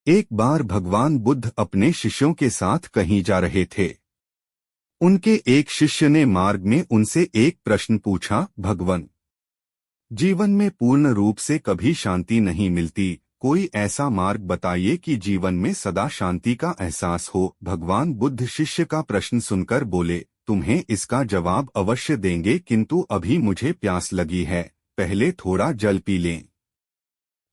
एक बार भगवान बुद्ध अपने शिष्यों के साथ कहीं जा रहे थे। उनके एक शिष्य ने मार्ग में उनसे एक प्रश्न पूछा, भगवान, जीवन में पूर्ण रूप से कभी शांति नहीं मिलती, कोई ऐसा मार्ग बताइए कि जीवन में सदा शांति का एहसास हो। भगवान बुद्ध शिष्य का प्रश्न सुनकर बोले, तुम्हें इसका जवाब अवश्य देंगे, किंतु अभी मुझे प्यास लगी है, पहले थोड़ा जल पी लें।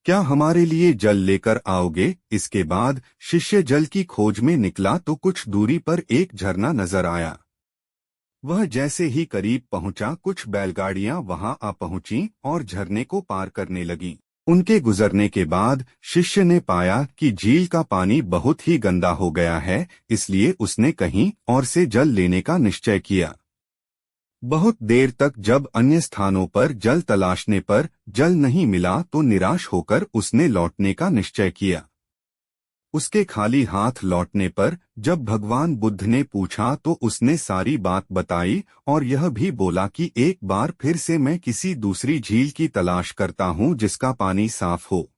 क्या हमारे लिए जल लेकर आओगे? इसके बाद शिष्य जल की खोज में निकला तो कुछ दूरी पर एक झरना नजर आया। वह जैसे ही करीब पहुंचा, कुछ बैलगाड़ियां वहां आ पहुंचीं और झरने को पार करने लगीं। उनके गुजरने के बाद शिष्य ने पाया कि झील का पानी बहुत ही गंदा हो गया है, इसलिए उसने कहीं और से जल लेने का निश्चय किया। बहुत देर तक जब अन्य स्थानों पर जल तलाशने पर जल नहीं मिला तो निराश होकर उसने लौटने का निश्चय किया। उसके खाली हाथ लौटने पर जब भगवान बुद्ध ने पूछा तो उसने सारी बात बताई और यह भी बोला कि एक बार फिर से मैं किसी दूसरी झील की तलाश करता हूँ जिसका पानी साफ हो।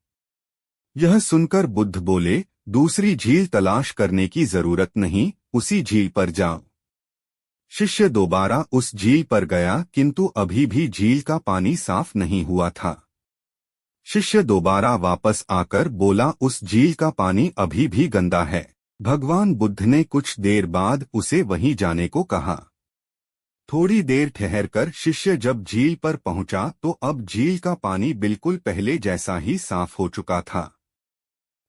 यह सुनकर बुद्ध बोले, दूसरी झील तलाश करने की जरूरत नहीं, उसी झील पर जाओ। शिष्य दोबारा उस झील पर गया, किंतु अभी भी झील का पानी साफ नहीं हुआ था। शिष्य दोबारा वापस आकर बोला, उस झील का पानी अभी भी गंदा है। भगवान बुद्ध ने कुछ देर बाद उसे वहीं जाने को कहा। थोड़ी देर ठहरकर शिष्य जब झील पर पहुंचा तो अब झील का पानी बिल्कुल पहले जैसा ही साफ हो चुका था।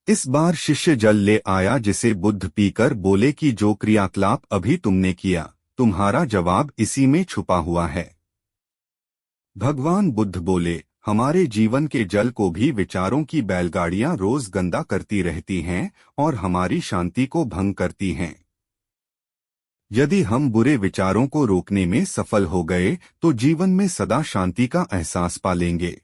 इस बार शिष्य जल ले आया, जिसे बुद्ध पीकर बोले कि जो क्रियाकलाप अभी तुमने किया, तुम्हारा जवाब इसी में छुपा हुआ है। भगवान बुद्ध बोले, हमारे जीवन के जल को भी विचारों की बैलगाड़ियां रोज गंदा करती रहती हैं और हमारी शांति को भंग करती हैं। यदि हम बुरे विचारों को रोकने में सफल हो गए तो जीवन में सदा शांति का एहसास पा लेंगे।